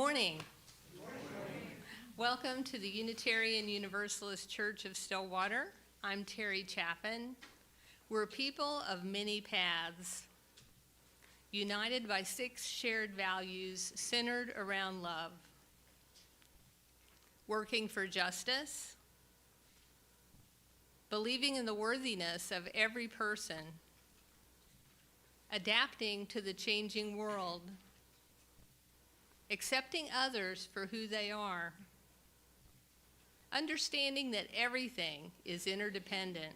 morning. Good morning. Welcome to the Unitarian Universalist Church of Stillwater. I'm Terry Chapin. We're a people of many paths, united by 6 shared values centered around love, working for justice, believing in the worthiness of every person, adapting to the changing world, accepting others for who they are, understanding that everything is interdependent,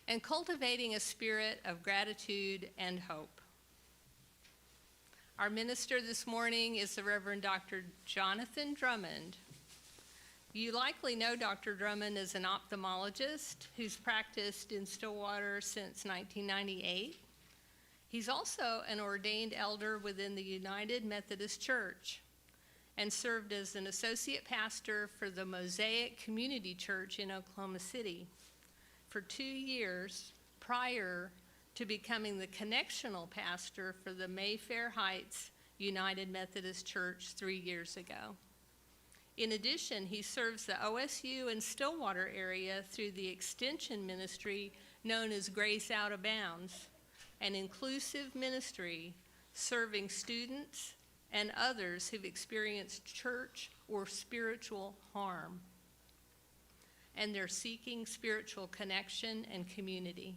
and cultivating a spirit of gratitude and hope. Our minister this morning is the Reverend Dr. Jonathan Drummond. You likely know Dr. Drummond as an ophthalmologist who's practiced in Stillwater since 1998. He's also an ordained elder within the United Methodist Church and served as an associate pastor for the Mosaic Community Church in Oklahoma City for 2 years prior to becoming the connectional pastor for the Mayfair Heights United Methodist Church 3 years ago. In addition, he serves the OSU and Stillwater area through the extension ministry known as Grace Out of Bounds, an inclusive ministry serving students and others who've experienced church or spiritual harm, and they're seeking spiritual connection and community.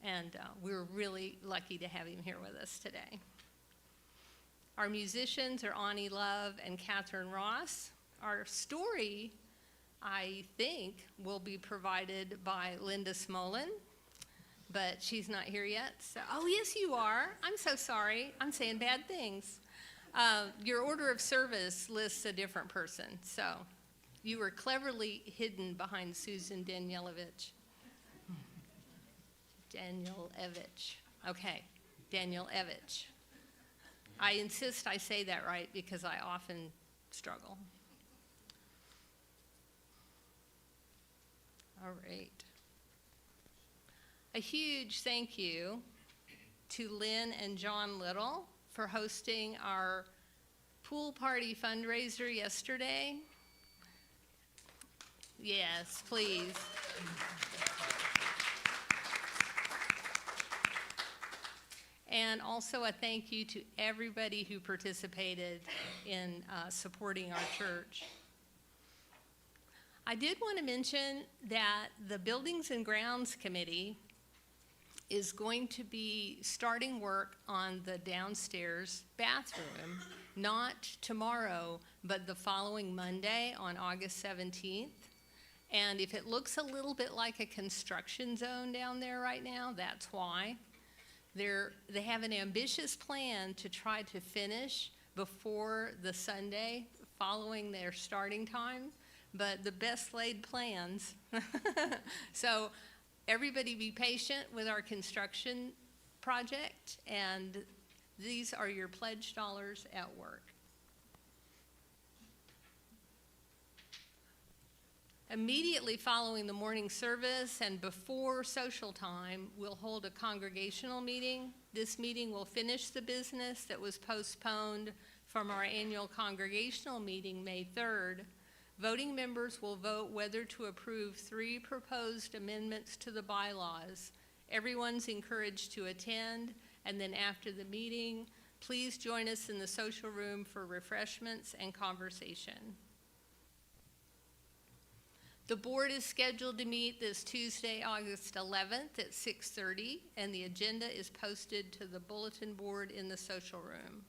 And we're really lucky to have him here with us today. Our musicians are Annye and Kathryn Ross. Our story, I think, will be provided by Linda Smolen, but she's not here yet. So, oh, yes, you are. I'm so sorry. I'm saying bad things. Your order of service lists a different person, so you were cleverly hidden behind Susan Danielevich. Danielevich. Okay, Danielevich. I insist I say that right because I often struggle. All right. A huge thank you to Lynn and John Little for hosting our pool party fundraiser yesterday. Yes, please. And also a thank you to everybody who participated in supporting our church. I did want to mention that the Buildings and Grounds Committee is going to be starting work on the downstairs bathroom, not tomorrow, but the following Monday on August 17th. And if it looks a little bit like a construction zone down there right now, that's why. They have an ambitious plan to try to finish before the Sunday following their starting time, but the best laid plans. So everybody be patient with our construction project, and these are your pledge dollars at work. Immediately following the morning service and before social time, we'll hold a congregational meeting. This meeting will finish the business that was postponed from our annual congregational meeting May 3rd. Voting members will vote whether to approve 3 proposed amendments to the bylaws. Everyone's encouraged to attend, and then after the meeting, please join us in the social room for refreshments and conversation. The board is scheduled to meet this Tuesday, August 11th at 6:30, and the agenda is posted to the bulletin board in the social room.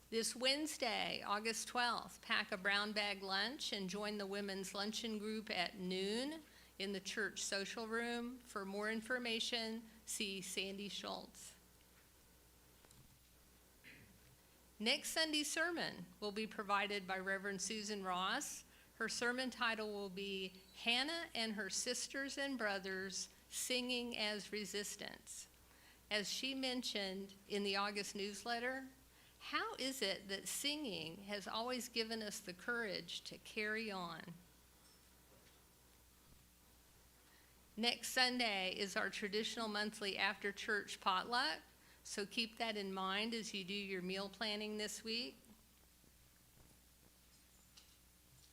This Wednesday, August 12th, pack a brown bag lunch and join the women's luncheon group at noon in the church social room. For more information, see Sandy Schultz. Next Sunday's sermon will be provided by Reverend Susan Ross. Her sermon title will be Hannah and Her Sisters and Brothers Singing as Resistance. As she mentioned in the August newsletter, how is it that singing has always given us the courage to carry on? Next Sunday is our traditional monthly after-church potluck, So keep that in mind as you do your meal planning this week.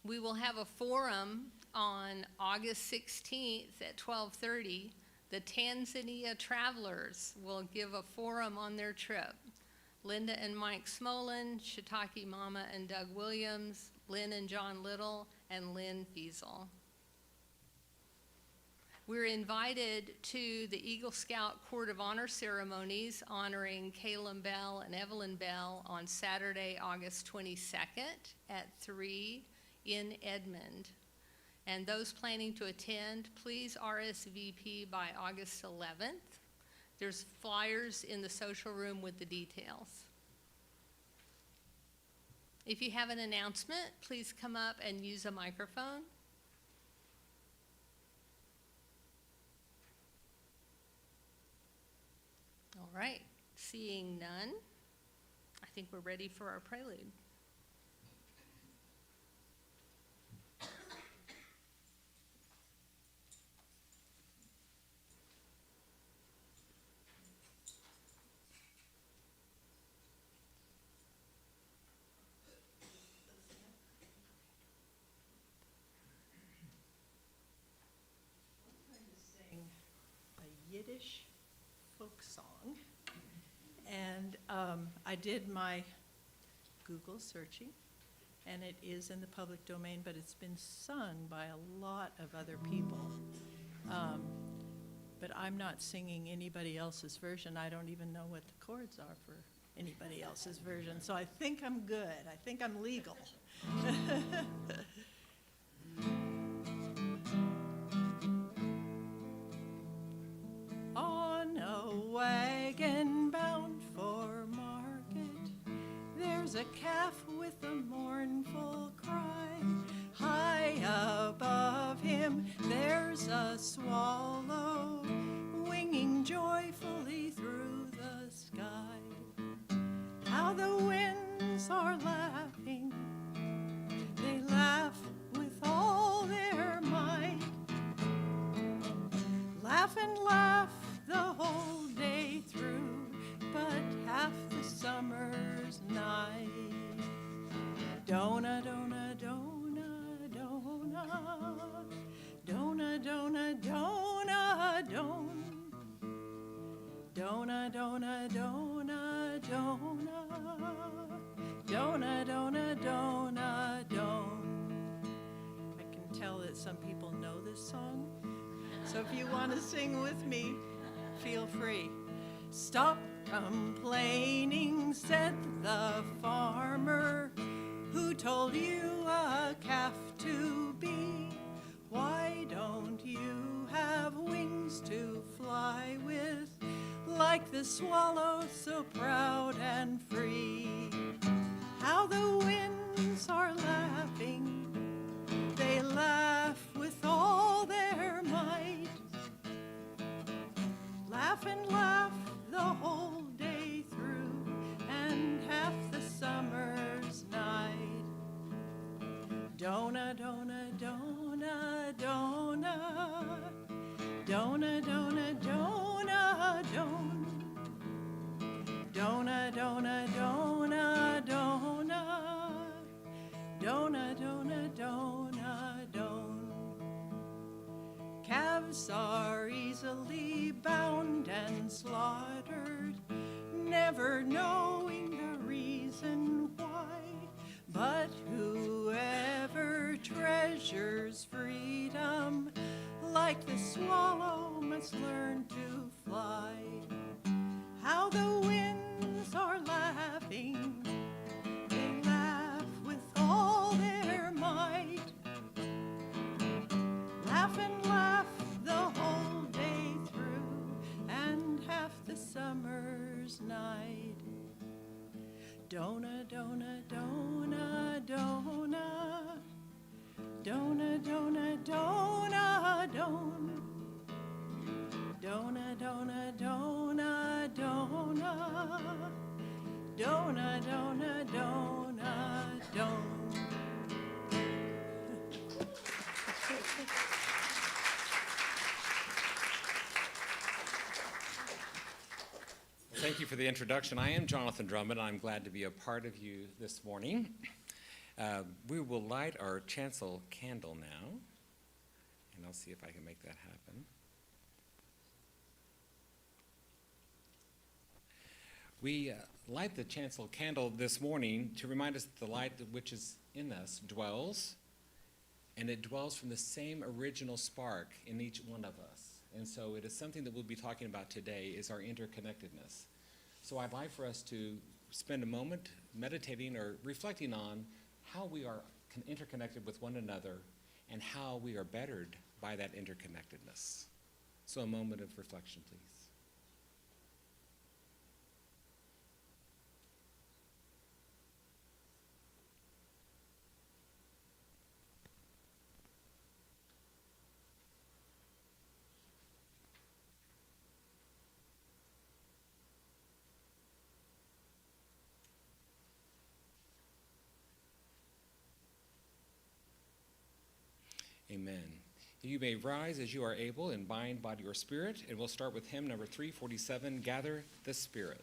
We will have a forum on August 16th at 12:30. The Tanzania travelers will give a forum on their trip. Linda and Mike Smolen, Shiitake Mama and Doug Williams, Lynn and John Little, and Lynn Fiesel. We're invited to the Eagle Scout Court of Honor ceremonies honoring Caleb Bell and Evelyn Bell on Saturday, August 22nd at 3 in Edmond. And those planning to attend, please RSVP by August 11th. There's flyers in the social room with the details. If you have an announcement, please come up and use a microphone. All right, seeing none, I think we're ready for our prelude. Yiddish folk song, and I did my Google searching, and it is in the public domain, but it's been sung by a lot of other people. But I'm not singing anybody else's version. I don't even know what the chords are for anybody else's version, so I think I'm good. I think I'm legal. On a wagon bound for market, there's a calf with a mournful cry. High above him there's a swallow winging joyfully through the sky. How the winds are laughing, they laugh with all their might. Laugh and laugh the whole day through, but half the summer's night. Dona, dona, dona, dona, dona, dona, dona, don. Dona, dona, dona, dona, dona, dona, dona, don. I can tell that some people know this song, so if you want to sing with me, feel free. Stop complaining, said the farmer, who told you a calf to be. Why don't you have wings to fly with, like the swallow so proud and free? How the winds are laughing, they laugh with all their might. Laugh and laugh the whole day through, and half the summer's night. Dona, dona, dona, dona, dona, dona, dona, don. Dona, dona, dona, dona, dona, dona, dona, don. Calves are easily bound and slaughtered, never knowing the reason why. But whoever treasures freedom, like the swallow, must learn to fly. How the winds are laughing, they laugh with all their might. Laugh and laugh the whole day through, and half the summer's night. Dona, dona, dona, dona, dona, dona, dona, don. Dona, dona, dona, dona, dona, dona, dona, don. Thank you for the introduction. I am Jonathan Drummond. I'm glad to be a part of you this morning. We will light our chancel candle now, and I'll see if I can make that happen. We light the chancel candle this morning to remind us that the light which is in us dwells, and it dwells from the same original spark in each one of us. And so it is something that we'll be talking about today is our interconnectedness. So I'd like for us to spend a moment meditating or reflecting on how we are interconnected with one another and how we are bettered by that interconnectedness. So a moment of reflection, please. Amen. You may rise as you are able in mind, body, or spirit, and we'll start with hymn number 347, Gather the Spirit.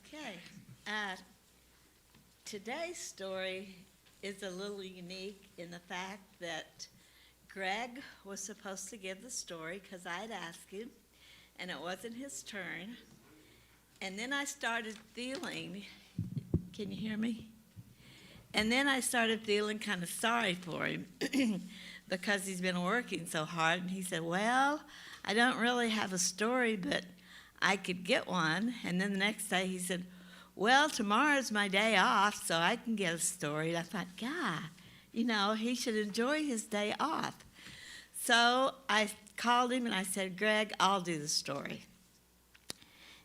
Okay, Today's story is a little unique in the fact that Greg was supposed to give the story because I'd asked him, and it wasn't his turn. And then I started feeling, can you hear me? And then I started feeling kind of sorry for him because he's been working so hard. And he said, well, I don't really have a story, but I could get one. And then the next day he said, well, tomorrow's my day off, so I can get a story. And I thought, God, you know, he should enjoy his day off. So I called him and I said, Greg, I'll do the story.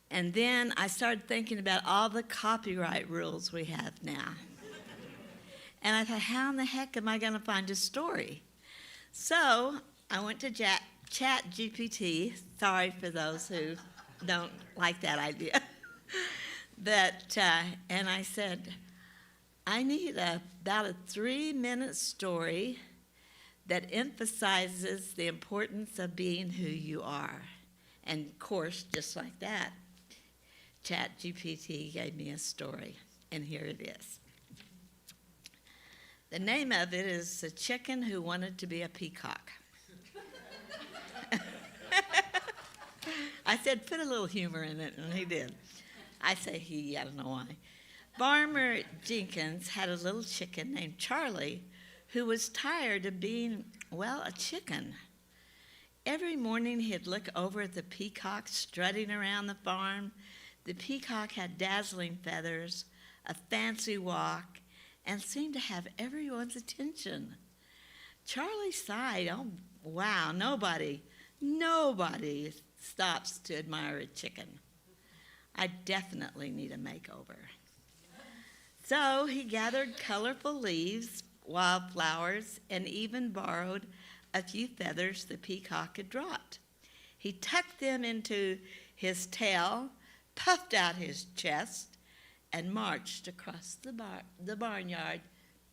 And then I started thinking about all the copyright rules we have now. And I thought, how in the heck am I going to find a story? So I went to Chat GPT. Sorry for those who don't like that idea. And I said, I need about a 3-minute story that emphasizes the importance of being who you are. And of course, just like that, ChatGPT gave me a story, and here it is. The name of it is A Chicken Who Wanted to Be a Peacock. I said, put a little humor in it, and he did. I say he, I don't know why. Farmer Jenkins had a little chicken named Charlie who was tired of being, well, a chicken. Every morning he'd look over at the peacock strutting around the farm. The peacock had dazzling feathers, a fancy walk, and seemed to have everyone's attention. Charlie sighed, oh, wow, nobody stops to admire a chicken. I definitely need a makeover. So he gathered colorful leaves, wildflowers, and even borrowed a few feathers the peacock had dropped. He tucked them into his tail, puffed out his chest, and marched across the barnyard.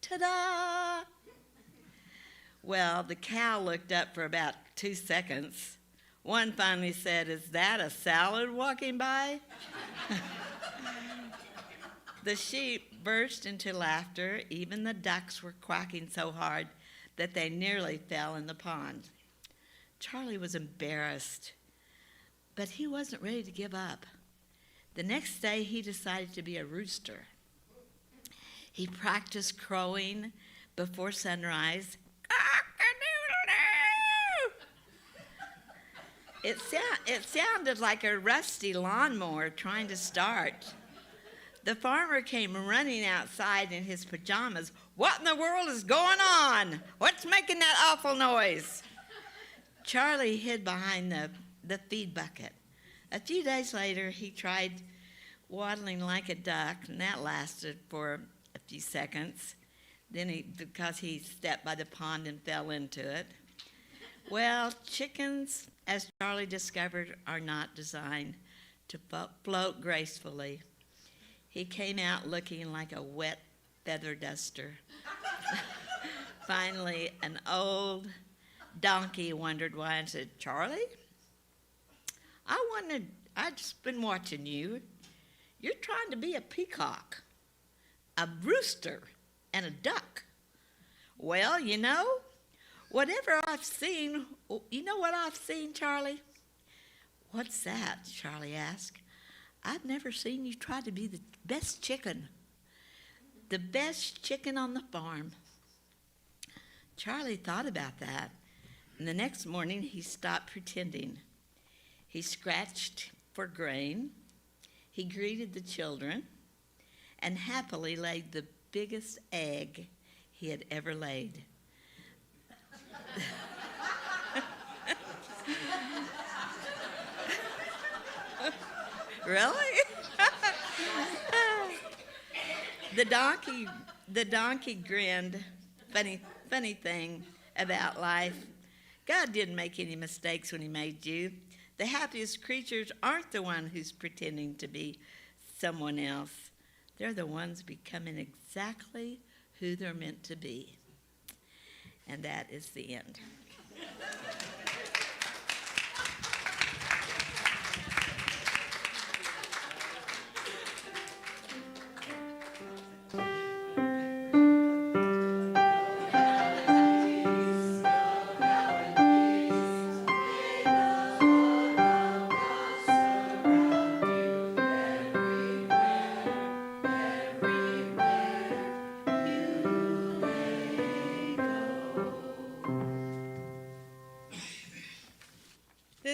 Ta-da! Well, the cow looked up for about 2 seconds. One finally said, is that a salad walking by? The sheep burst into laughter. Even the ducks were quacking so hard that they nearly fell in the pond. Charlie was embarrassed, but he wasn't ready to give up. The next day, he decided to be a rooster. He practiced crowing before sunrise. It sounded like a rusty lawnmower trying to start. The farmer came running outside in his pajamas. What in the world is going on? What's making that awful noise? Charlie hid behind the feed bucket. A few days later, he tried waddling like a duck, and that lasted for a few seconds. Then because he stepped by the pond and fell into it. Well, chickens, as Charlie discovered, are not designed to float gracefully. He came out looking like a wet feather duster. Finally, an old donkey wondered why and said, Charlie, I've just been watching you. You're trying to be a peacock, a rooster, and a duck. Well, you know, whatever I've seen, you know what I've seen, Charlie? What's that? Charlie asked. I've never seen you try to be the best chicken on the farm. Charlie thought about that, and the next morning he stopped pretending. He scratched for grain, he greeted the children, and happily laid the biggest egg he had ever laid. Really? The donkey grinned. Funny thing about life. God didn't make any mistakes when he made you. The happiest creatures aren't the one who's pretending to be someone else. They're the ones becoming exactly who they're meant to be. And that is the end.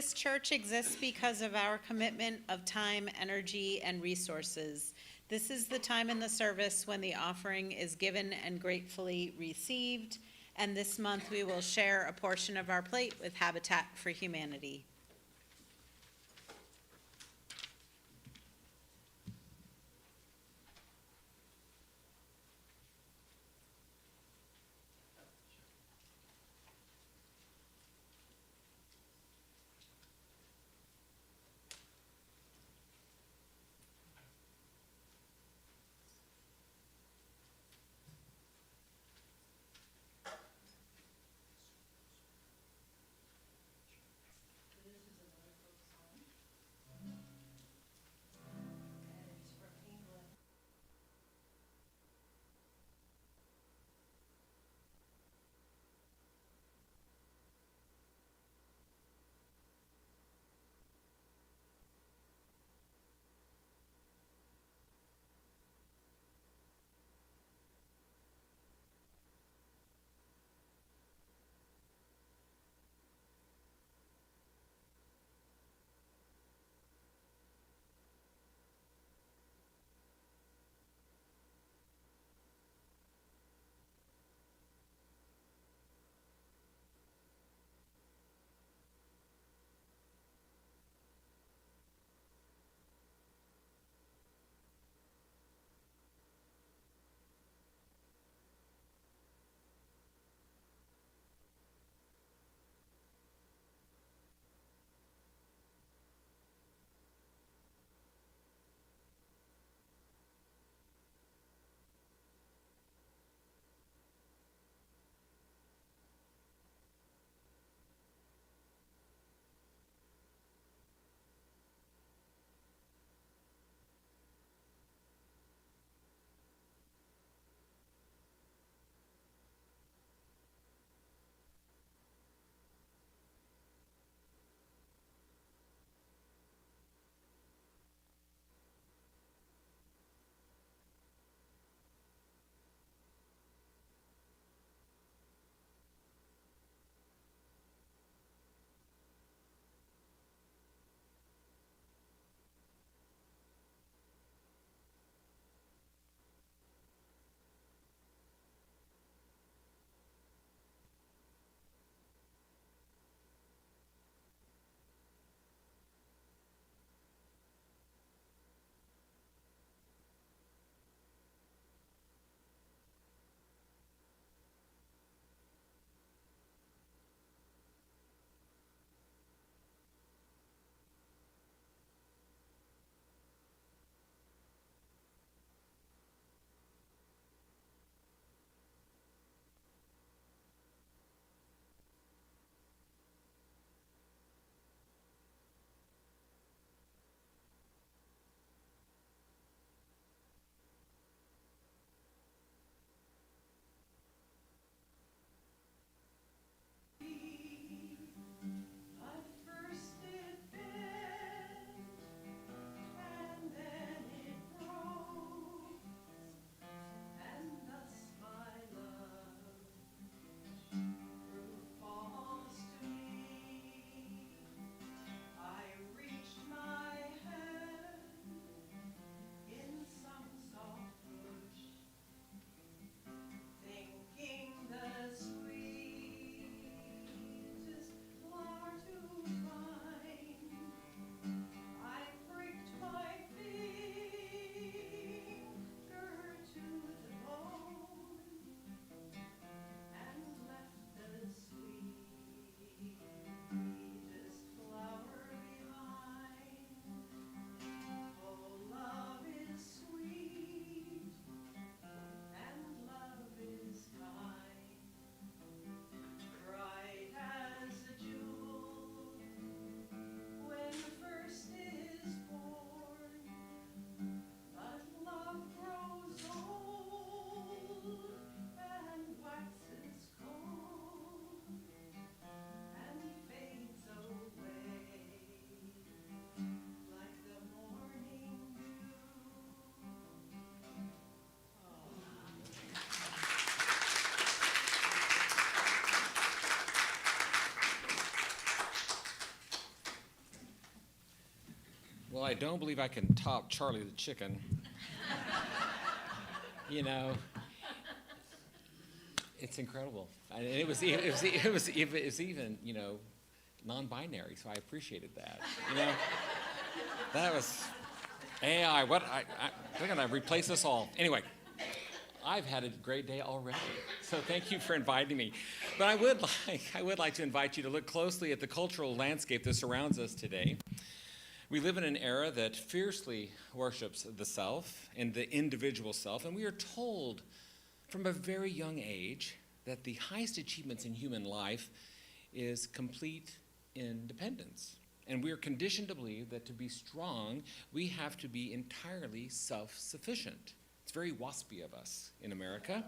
This church exists because of our commitment of time, energy, and resources. This is the time in the service when the offering is given and gratefully received. And this month, we will share a portion of our plate with Habitat for Humanity. Well, I don't believe I can top Charlie the chicken. You know, it's incredible. And it was even, you know, non-binary, so I appreciated that. You know, that was AI. They're gonna replace us all. Anyway, I've had a great day already, so thank you for inviting me. But I would like to invite you to look closely at the cultural landscape that surrounds us today. We live in an era that fiercely worships the self and the individual self, and we are told from a very young age that the highest achievements in human life is complete independence. And we are conditioned to believe that to be strong, we have to be entirely self-sufficient. It's very waspy of us in America.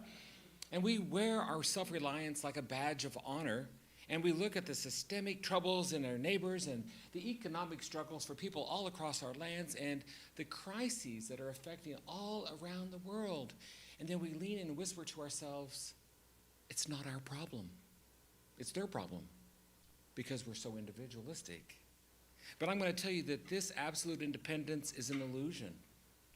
And we wear our self-reliance like a badge of honor, and we look at the systemic troubles in our neighbors and the economic struggles for people all across our lands and the crises that are affecting all around the world. And then we lean in and whisper to ourselves, it's not our problem. It's their problem because we're so individualistic. But I'm going to tell you that this absolute independence is an illusion.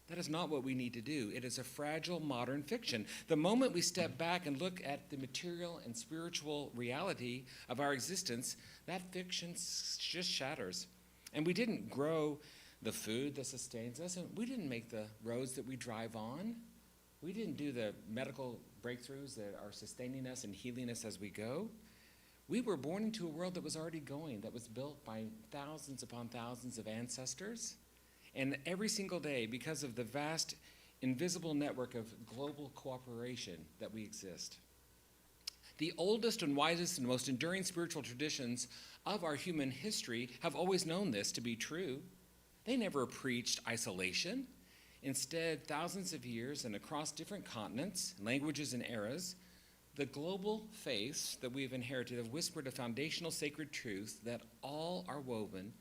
That is not what we need to do. It is a fragile modern fiction. The moment we step back and look at the material and spiritual reality of our existence, that fiction just shatters. And we didn't grow the food that sustains us, and we didn't make the roads that we drive on. We didn't do the medical breakthroughs that are sustaining us and healing us as we go. We were born into a world that was already going, that was built by thousands upon thousands of ancestors. And every single day, because of the vast, invisible network of global cooperation that we exist. The oldest and wisest and most enduring spiritual traditions of our human history have always known this to be true. They never preached isolation. Instead, thousands of years and across different continents, languages, and eras, the global faiths that we have inherited have whispered a foundational sacred truth that all are woven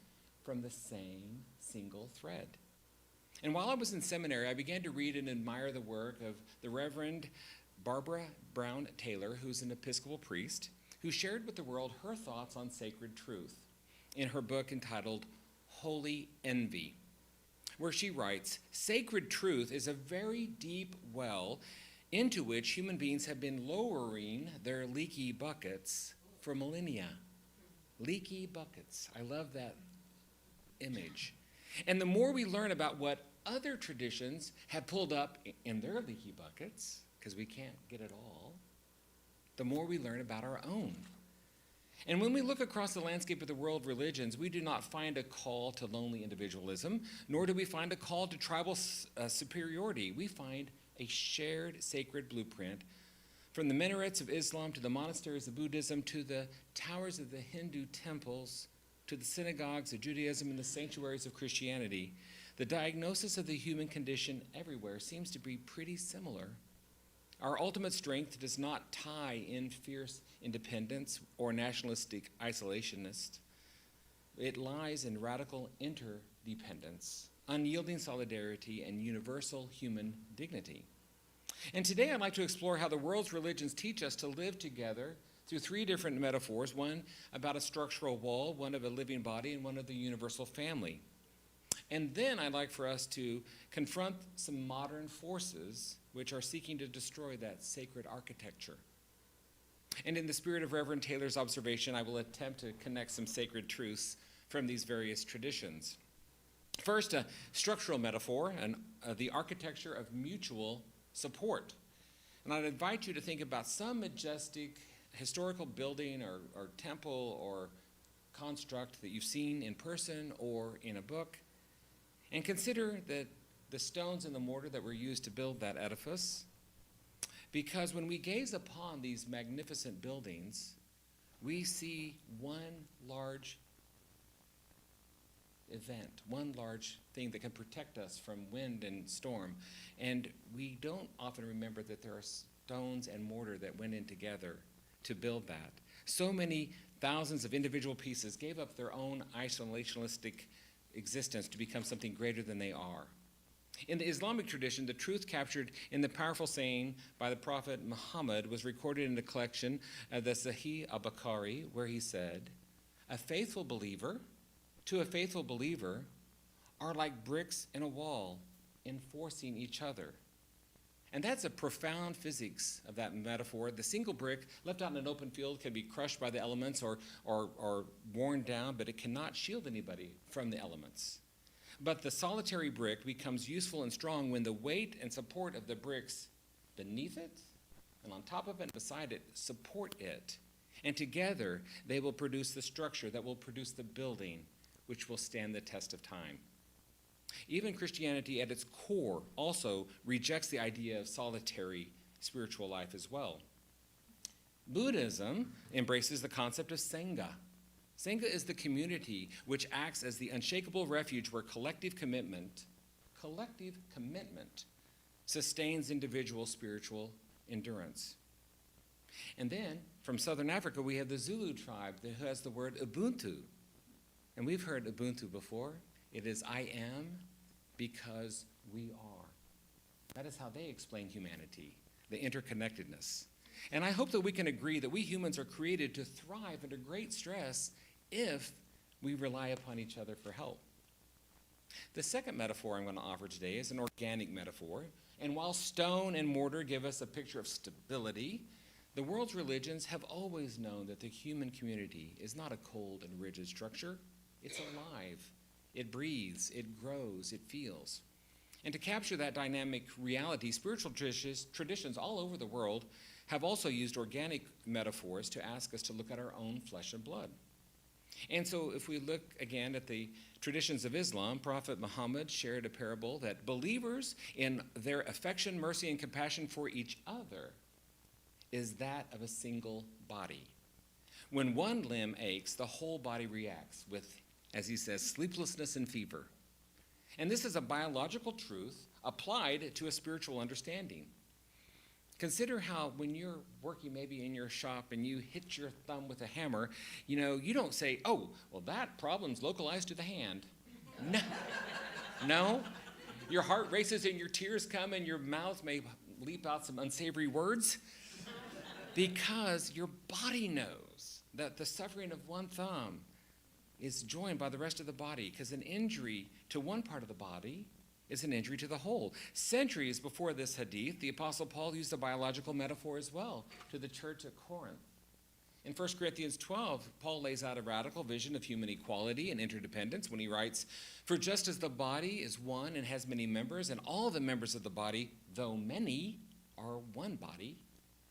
from the same single thread. And while I was in seminary, I began to read and admire the work of the Reverend Barbara Brown Taylor, who's an Episcopal priest, who shared with the world her thoughts on sacred truth in her book entitled Holy Envy, where she writes, "Sacred truth is a very deep well into which human beings have been lowering their leaky buckets for millennia." Leaky buckets. I love that image. And the more we learn about what other traditions have pulled up in their leaky buckets, because we can't get it all, the more we learn about our own. And when we look across the landscape of the world religions, we do not find a call to lonely individualism, nor do we find a call to tribal superiority. We find a shared sacred blueprint from the minarets of Islam to the monasteries of Buddhism to the towers of the Hindu temples to the synagogues of Judaism and the sanctuaries of Christianity. The diagnosis of the human condition everywhere seems to be pretty similar. Our ultimate strength does not tie in fierce independence or nationalistic isolationist. It lies in radical interdependence, unyielding solidarity, and universal human dignity. And today I'd like to explore how the world's religions teach us to live together through three different metaphors, one about a structural wall, one of a living body, and one of the universal family. And then I'd like for us to confront some modern forces which are seeking to destroy that sacred architecture. And in the spirit of Reverend Taylor's observation, I will attempt to connect some sacred truths from these various traditions. First, a structural metaphor, the architecture of mutual support. And I'd invite you to think about some majestic historical building or temple or construct that you've seen in person or in a book, and consider that the stones and the mortar that were used to build that edifice. Because when we gaze upon these magnificent buildings, we see one large event, one large thing that can protect us from wind and storm. And we don't often remember that there are stones and mortar that went in together to build that. So many thousands of individual pieces gave up their own isolationistic existence to become something greater than they are. In the Islamic tradition, the truth captured in the powerful saying by the Prophet Muhammad was recorded in the collection of the Sahih al-Bukhari, where he said, to a faithful believer, are like bricks in a wall, enforcing each other. And that's a profound physics of that metaphor. The single brick left out in an open field can be crushed by the elements or worn down, but it cannot shield anybody from the elements. But the solitary brick becomes useful and strong when the weight and support of the bricks beneath it and on top of it and beside it support it. And together they will produce the structure that will produce the building which will stand the test of time. Even Christianity at its core also rejects the idea of solitary spiritual life as well. Buddhism embraces the concept of Sangha. Sangha is the community which acts as the unshakable refuge where collective commitment sustains individual spiritual endurance. And then from southern Africa, we have the Zulu tribe that has the word Ubuntu. And we've heard Ubuntu before. It is I am because we are. That is how they explain humanity, the interconnectedness. And I hope that we can agree that we humans are created to thrive under great stress if we rely upon each other for help. The second metaphor I'm going to offer today is an organic metaphor. And while stone and mortar give us a picture of stability, the world's religions have always known that the human community is not a cold and rigid structure. It's alive. It breathes. It grows. It feels. And to capture that dynamic reality, spiritual traditions all over the world have also used organic metaphors to ask us to look at our own flesh and blood. And so if we look again at the traditions of Islam, Prophet Muhammad shared a parable that believers in their affection, mercy, and compassion for each other is that of a single body. When one limb aches, the whole body reacts with, as he says, sleeplessness and fever. And this is a biological truth applied to a spiritual understanding. Consider how when you're working maybe in your shop and you hit your thumb with a hammer, you don't say, oh, well, that problem's localized to the hand. No. No. Your heart races and your tears come and your mouth may leap out some unsavory words because your body knows that the suffering of one thumb is joined by the rest of the body, because an injury to one part of the body is an injury to the whole. Centuries before this hadith, the Apostle Paul used a biological metaphor as well to the church at Corinth. In 1 Corinthians 12, Paul lays out a radical vision of human equality and interdependence when he writes, "For just as the body is one and has many members, and all the members of the body, though many, are one body,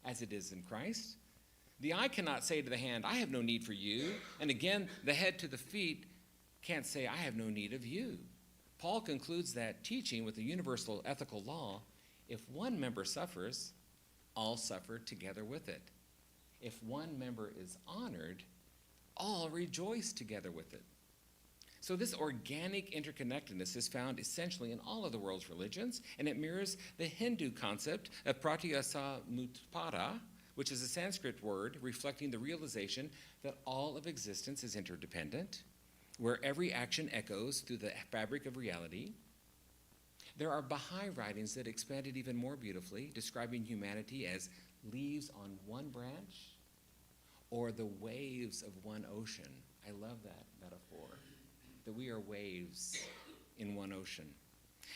as it is in Christ, the eye cannot say to the hand, I have no need for you, and again, the head to the feet can't say, I have no need of you." Paul concludes that teaching with the universal ethical law, if one member suffers, all suffer together with it. If one member is honored, all rejoice together with it. So this organic interconnectedness is found essentially in all of the world's religions, and it mirrors the Hindu concept of pratyasamutpada, which is a Sanskrit word reflecting the realization that all of existence is interdependent, where every action echoes through the fabric of reality. There are Baha'i writings that expand it even more beautifully, describing humanity as leaves on one branch or the waves of one ocean. I love that metaphor, that we are waves in one ocean.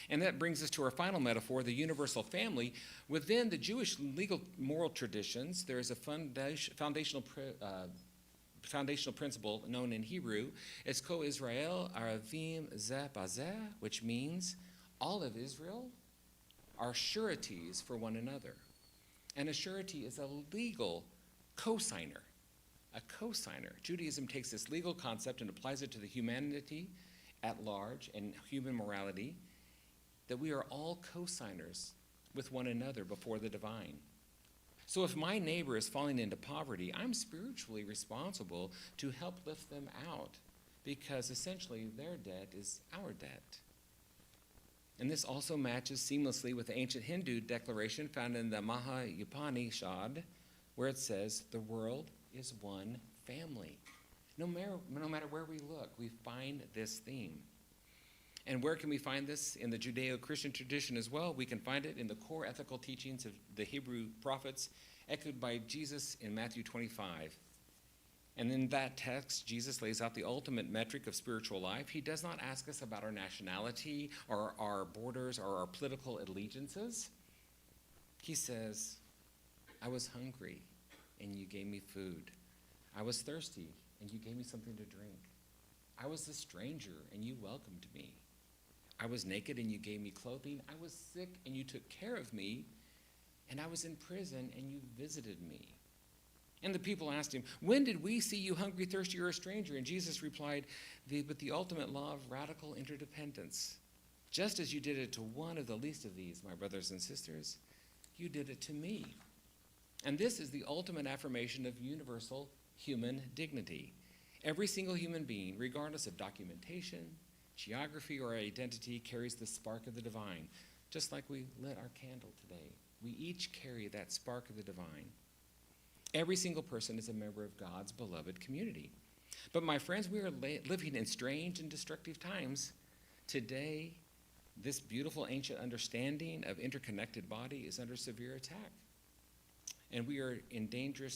And that brings us to our final metaphor, the universal family. Within the Jewish legal moral traditions, there is a foundational principle known in Hebrew as Ko Israel Aravim Zeh Bazeh, which means all of Israel are sureties for one another. And a surety is a legal cosigner. A cosigner. Judaism takes this legal concept and applies it to the humanity at large and human morality, that we are all cosigners with one another before the divine. So if my neighbor is falling into poverty, I'm spiritually responsible to help lift them out, because essentially their debt is our debt. And this also matches seamlessly with the ancient Hindu declaration found in the Upanishad, where it says, the world is one family. No matter where we look, we find this theme. And where can we find this? In the Judeo-Christian tradition as well. We can find it in the core ethical teachings of the Hebrew prophets, echoed by Jesus in Matthew 25. And in that text, Jesus lays out the ultimate metric of spiritual life. He does not ask us about our nationality or our borders or our political allegiances. He says, I was hungry and you gave me food. I was thirsty and you gave me something to drink. I was a stranger and you welcomed me. I was naked and you gave me clothing. I was sick and you took care of me. And I was in prison and you visited me. And the people asked him, when did we see you hungry, thirsty, or a stranger? And Jesus replied, but the ultimate law of radical interdependence. Just as you did it to one of the least of these, my brothers and sisters, you did it to me. And this is the ultimate affirmation of universal human dignity. Every single human being, regardless of documentation, geography, or identity, carries the spark of the divine. Just like we lit our candle today. We each carry that spark of the divine. Every single person is a member of God's beloved community. But my friends, we are living in strange and destructive times. Today, this beautiful ancient understanding of interconnected body is under severe attack. And we are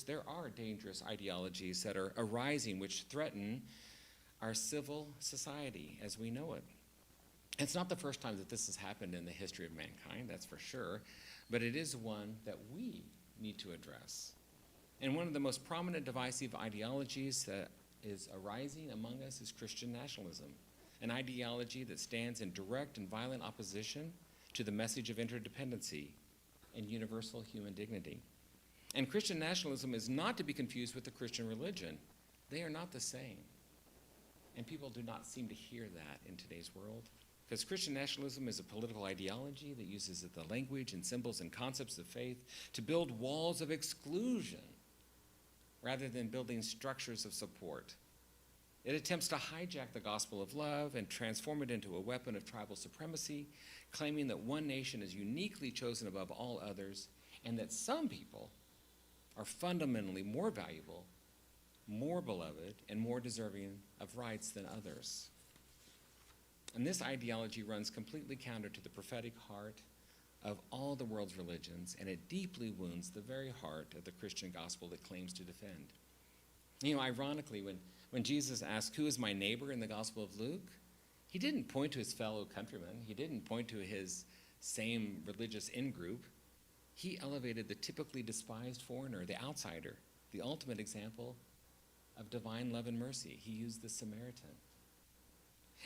there are dangerous ideologies that are arising which threaten our civil society as we know it. It's not the first time that this has happened in the history of mankind, that's for sure, but it is one that we need to address. And one of the most prominent divisive ideologies that is arising among us is Christian nationalism, an ideology that stands in direct and violent opposition to the message of interdependency and universal human dignity. And Christian nationalism is not to be confused with the Christian religion. They are not the same. And people do not seem to hear that in today's world. Because Christian nationalism is a political ideology that uses the language and symbols and concepts of faith to build walls of exclusion rather than building structures of support. It attempts to hijack the gospel of love and transform it into a weapon of tribal supremacy, claiming that one nation is uniquely chosen above all others and that some people are fundamentally more valuable, more beloved, and more deserving of rights than others. And this ideology runs completely counter to the prophetic heart of all the world's religions, and it deeply wounds the very heart of the Christian gospel it claims to defend. You know, ironically, when Jesus asked, who is my neighbor in the Gospel of Luke, he didn't point to his fellow countrymen. He didn't point to his same religious in-group. He elevated the typically despised foreigner, the outsider, the ultimate example of divine love and mercy. He used the Samaritan.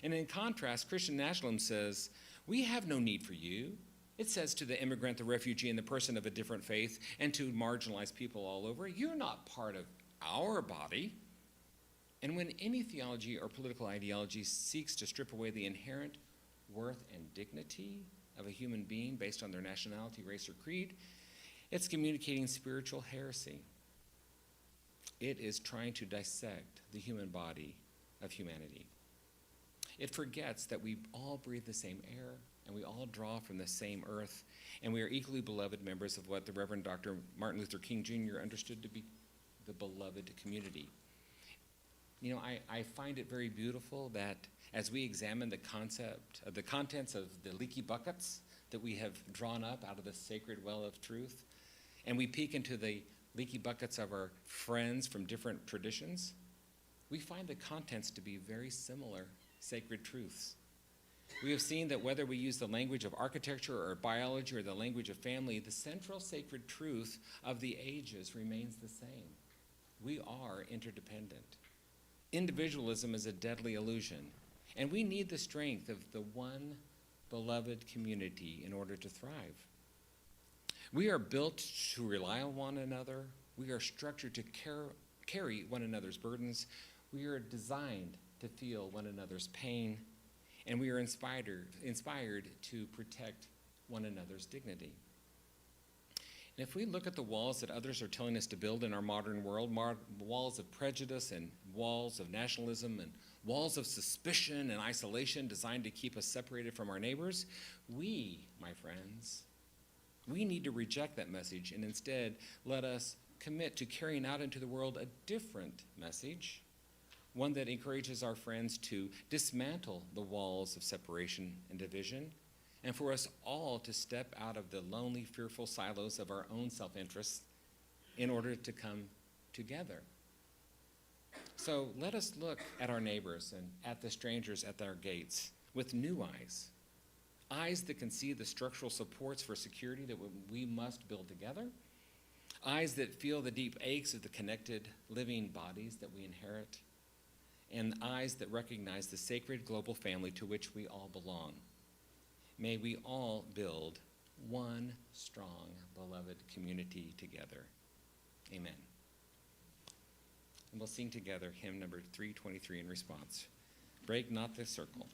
And in contrast, Christian nationalism says, we have no need for you. It says to the immigrant, the refugee, and the person of a different faith, and to marginalized people all over, you're not part of our body. And when any theology or political ideology seeks to strip away the inherent worth and dignity of a human being based on their nationality, race, or creed, it's communicating spiritual heresy. It is trying to dissect the human body of humanity. It forgets that we all breathe the same air, and we all draw from the same earth, and we are equally beloved members of what the Reverend Dr. Martin Luther King Jr. understood to be the beloved community. You know, I find it very beautiful that as we examine the concept of the contents of the leaky buckets that we have drawn up out of the sacred well of truth, and we peek into the leaky buckets of our friends from different traditions, we find the contents to be very similar sacred truths. We have seen that whether we use the language of architecture or biology or the language of family, the central sacred truth of the ages remains the same. We are interdependent. Individualism is a deadly illusion, and we need the strength of the one beloved community in order to thrive. We are built to rely on one another. We are structured to carry one another's burdens. We are designed to feel one another's pain, and we are inspired to protect one another's dignity. And if we look at the walls that others are telling us to build in our modern world, walls of prejudice and walls of nationalism and walls of suspicion and isolation designed to keep us separated from our neighbors, we, my friends, we need to reject that message and instead let us commit to carrying out into the world a different message, one that encourages our friends to dismantle the walls of separation and division, and for us all to step out of the lonely, fearful silos of our own self-interest in order to come together. So let us look at our neighbors and at the strangers at our gates with new eyes, eyes that can see the structural supports for security that we must build together, eyes that feel the deep aches of the connected living bodies that we inherit, and eyes that recognize the sacred global family to which we all belong. May we all build one strong, beloved community together. Amen. And we'll sing together hymn number 323 in response. Break not the circle.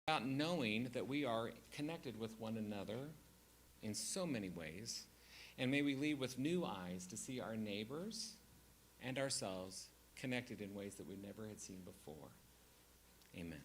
About knowing that we are connected with one another in so many ways, and may we lead with new eyes to see our neighbors and ourselves connected in ways that we never had seen before. Amen.